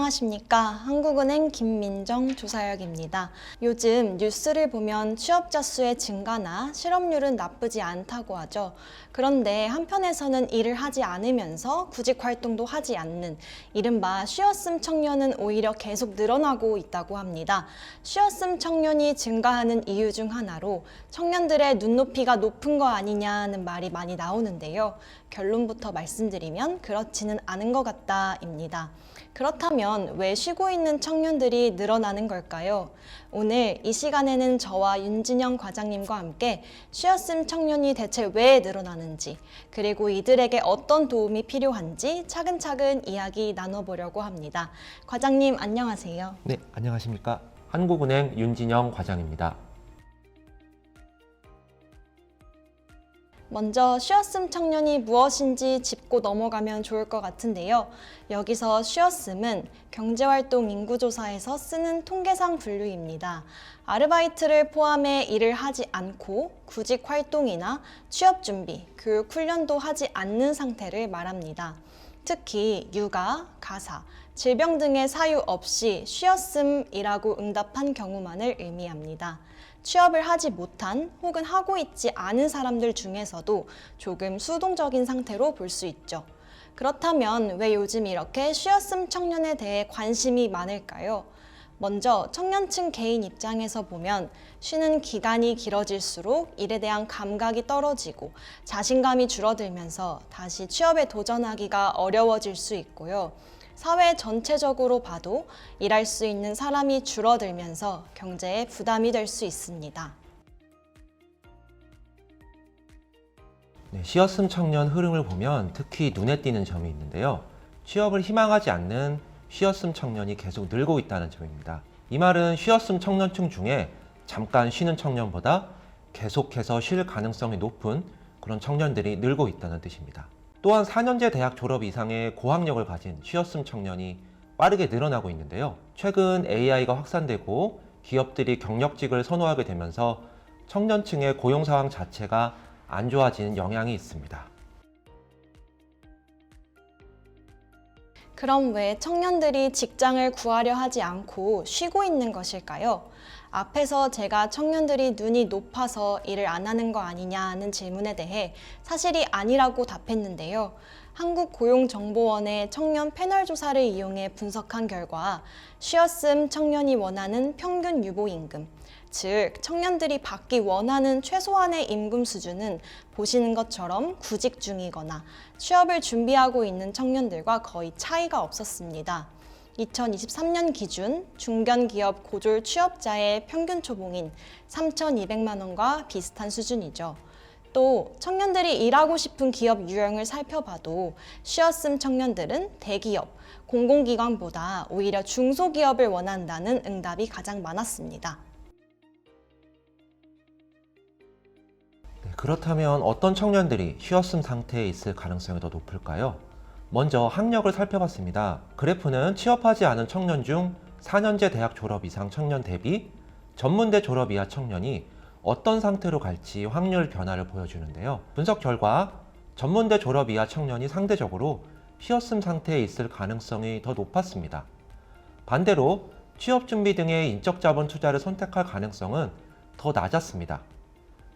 안녕하십니까. 한국은행 김민정 조사역입니다. 요즘 뉴스를 보면 취업자 수의 증가나 실업률은 나쁘지 않다고 하죠. 그런데 한편에서는 일을 하지 않으면서 구직 활동도 하지 않는 이른바 쉬었음 청년은 오히려 계속 늘어나고 있다고 합니다. 쉬었음 청년이 증가하는 이유 중 하나로 청년들의 눈높이가 높은 거 아니냐는 말이 많이 나오는데요. 결론부터 말씀드리면 그렇지는 않은 것 같다입니다. 그렇다면 왜 쉬고 있는 청년들이 늘어나는 걸까요? 오늘 이 시간에는 저와 윤진영 과장님과 함께 쉬었음 청년이 대체 왜 늘어나는지, 그리고 이들에게 어떤 도움이 필요한지 차근차근 이야기 나눠보려고 합니다. 과장님 안녕하세요. 네, 안녕하십니까. 한국은행 윤진영 과장입니다. 먼저 쉬었음 청년이 무엇인지 짚고 넘어가면 좋을 것 같은데요. 여기서 쉬었음은 경제활동 인구조사에서 쓰는 통계상 분류입니다. 아르바이트를 포함해 일을 하지 않고 구직 활동이나 취업 준비, 교육 훈련도 하지 않는 상태를 말합니다. 특히 육아, 가사, 질병 등의 사유 없이 쉬었음이라고 응답한 경우만을 의미합니다. 취업을 하지 못한 혹은 하고 있지 않은 사람들 중에서도 조금 수동적인 상태로 볼 수 있죠. 그렇다면 왜 요즘 이렇게 쉬었음 청년에 대해 관심이 많을까요? 먼저 청년층 개인 입장에서 보면 쉬는 기간이 길어질수록 일에 대한 감각이 떨어지고 자신감이 줄어들면서 다시 취업에 도전하기가 어려워질 수 있고요. 사회 전체적으로 봐도 일할 수 있는 사람이 줄어들면서 경제에 부담이 될 수 있습니다. 네, 쉬었음 청년 흐름을 보면 특히 눈에 띄는 점이 있는데요. 취업을 희망하지 않는 쉬었음 청년이 계속 늘고 있다는 점입니다. 이 말은 쉬었음 청년층 중에 잠깐 쉬는 청년보다 계속해서 쉴 가능성이 높은 그런 청년들이 늘고 있다는 뜻입니다. 또한 4년제 대학 졸업 이상의 고학력을 가진 쉬었음 청년이 빠르게 늘어나고 있는데요. 최근 AI가 확산되고 기업들이 경력직을 선호하게 되면서 청년층의 고용 상황 자체가 안 좋아지는 영향이 있습니다. 그럼 왜 청년들이 직장을 구하려 하지 않고 쉬고 있는 것일까요? 앞에서 제가 청년들이 눈이 높아서 일을 안 하는 거 아니냐는 질문에 대해 사실이 아니라고 답했는데요. 한국고용정보원의 청년 패널 조사를 이용해 분석한 결과 쉬었음 청년이 원하는 평균 유보임금, 즉 청년들이 받기 원하는 최소한의 임금 수준은 보시는 것처럼 구직 중이거나 취업을 준비하고 있는 청년들과 거의 차이가 없었습니다. 2023년 기준 중견기업 고졸 취업자의 평균 초봉인 3,200만 원과 비슷한 수준이죠. 또 청년들이 일하고 싶은 기업 유형을 살펴봐도 쉬었음 청년들은 대기업, 공공기관보다 오히려 중소기업을 원한다는 응답이 가장 많았습니다. 그렇다면 어떤 청년들이 쉬었음 상태에 있을 가능성이 더 높을까요? 먼저 학력을 살펴봤습니다. 그래프는 취업하지 않은 청년 중 4년제 대학 졸업 이상 청년 대비 전문대 졸업 이하 청년이 어떤 상태로 갈지 확률 변화를 보여주는데요. 분석 결과 전문대 졸업 이하 청년이 상대적으로 쉬었음 상태에 있을 가능성이 더 높았습니다. 반대로 취업 준비 등의 인적 자본 투자를 선택할 가능성은 더 낮았습니다.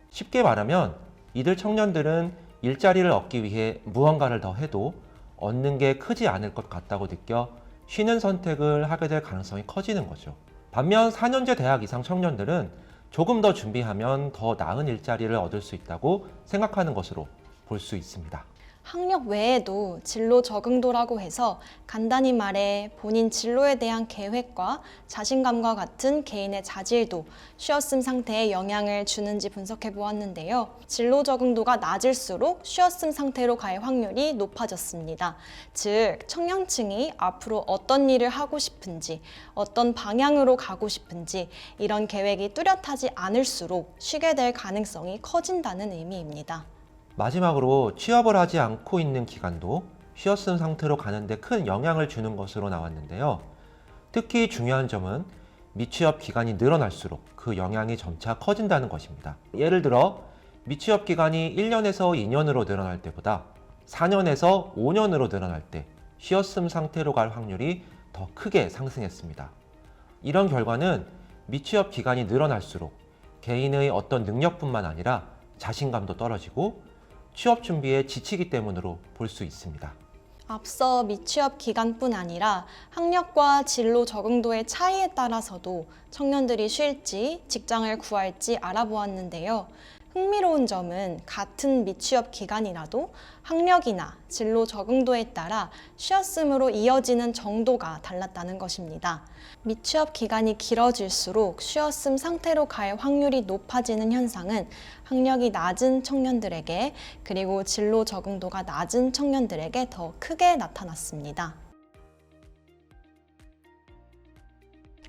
쉽게 말하면 이들 청년들은 일자리를 얻기 위해 무언가를 더 해도 얻는 게 크지 않을 것 같다고 느껴 쉬는 선택을 하게 될 가능성이 커지는 거죠. 반면 4년제 대학 이상 청년들은 조금 더 준비하면 더 나은 일자리를 얻을 수 있다고 생각하는 것으로 볼 수 있습니다. 학력 외에도 진로 적응도라고 해서 간단히 말해 본인 진로에 대한 계획과 자신감과 같은 개인의 자질도 쉬었음 상태에 영향을 주는지 분석해 보았는데요. 진로 적응도가 낮을수록 쉬었음 상태로 갈 확률이 높아졌습니다. 즉, 청년층이 앞으로 어떤 일을 하고 싶은지, 어떤 방향으로 가고 싶은지 이런 계획이 뚜렷하지 않을수록 쉬게 될 가능성이 커진다는 의미입니다. 마지막으로 취업을 하지 않고 있는 기간도 쉬었음 상태로 가는데 큰 영향을 주는 것으로 나왔는데요. 특히 중요한 점은 미취업 기간이 늘어날수록 그 영향이 점차 커진다는 것입니다. 예를 들어 미취업 기간이 1년에서 2년으로 늘어날 때보다 4년에서 5년으로 늘어날 때 쉬었음 상태로 갈 확률이 더 크게 상승했습니다. 이런 결과는 미취업 기간이 늘어날수록 개인의 어떤 능력뿐만 아니라 자신감도 떨어지고 취업 준비에 지치기 때문으로 볼 수 있습니다. 앞서 미취업 기간뿐 아니라 학력과 진로 적응도의 차이에 따라서도 청년들이 쉴지 직장을 구할지 알아보았는데요. 흥미로운 점은 같은 미취업 기간이라도 학력이나 진로 적응도에 따라 쉬었음으로 이어지는 정도가 달랐다는 것입니다. 미취업 기간이 길어질수록 쉬었음 상태로 갈 확률이 높아지는 현상은 학력이 낮은 청년들에게 그리고 진로 적응도가 낮은 청년들에게 더 크게 나타났습니다.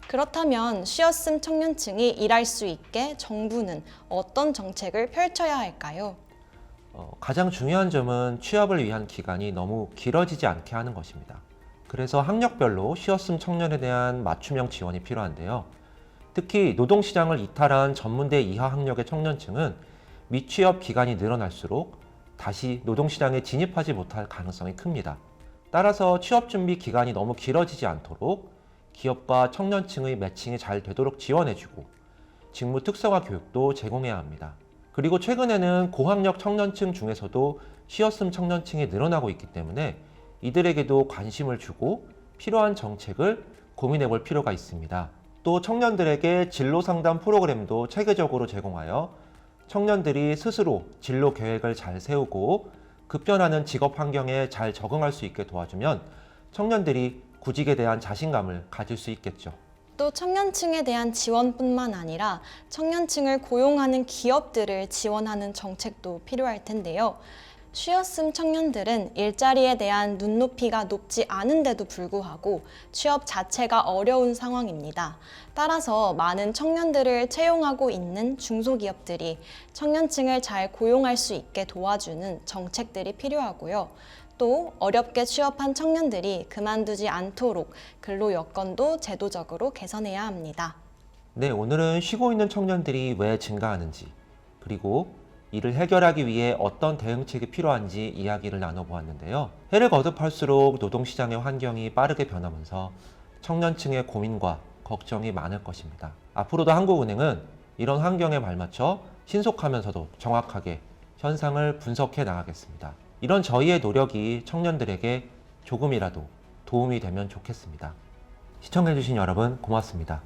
그렇다면 쉬었음 청년층이 일할 수 있게 정부는 어떤 정책을 펼쳐야 할까요? 가장 중요한 점은 취업을 위한 기간이 너무 길어지지 않게 하는 것입니다. 그래서 학력별로 쉬었음 청년에 대한 맞춤형 지원이 필요한데요. 특히 노동시장을 이탈한 전문대 이하 학력의 청년층은 미취업 기간이 늘어날수록 다시 노동시장에 진입하지 못할 가능성이 큽니다. 따라서 취업 준비 기간이 너무 길어지지 않도록 기업과 청년층의 매칭이 잘 되도록 지원해주고 직무 특성화 교육도 제공해야 합니다. 그리고 최근에는 고학력 청년층 중에서도 쉬었음 청년층이 늘어나고 있기 때문에 이들에게도 관심을 주고 필요한 정책을 고민해 볼 필요가 있습니다. 또 청년들에게 진로 상담 프로그램도 체계적으로 제공하여 청년들이 스스로 진로 계획을 잘 세우고 급변하는 직업 환경에 잘 적응할 수 있게 도와주면 청년들이 구직에 대한 자신감을 가질 수 있겠죠. 또 청년층에 대한 지원뿐만 아니라 청년층을 고용하는 기업들을 지원하는 정책도 필요할 텐데요. 쉬었음 청년들은 일자리에 대한 눈높이가 높지 않은데도 불구하고 취업 자체가 어려운 상황입니다. 따라서 많은 청년들을 채용하고 있는 중소기업들이 청년층을 잘 고용할 수 있게 도와주는 정책들이 필요하고요. 또 어렵게 취업한 청년들이 그만두지 않도록 근로 여건도 제도적으로 개선해야 합니다. 네, 오늘은 쉬고 있는 청년들이 왜 증가하는지, 그리고 이를 해결하기 위해 어떤 대응책이 필요한지 이야기를 나눠보았는데요. 해를 거듭할수록 노동시장의 환경이 빠르게 변하면서 청년층의 고민과 걱정이 많을 것입니다. 앞으로도 한국은행은 이런 환경에 발맞춰 신속하면서도 정확하게 현상을 분석해 나가겠습니다. 이런 저희의 노력이 청년들에게 조금이라도 도움이 되면 좋겠습니다. 시청해주신 여러분 고맙습니다.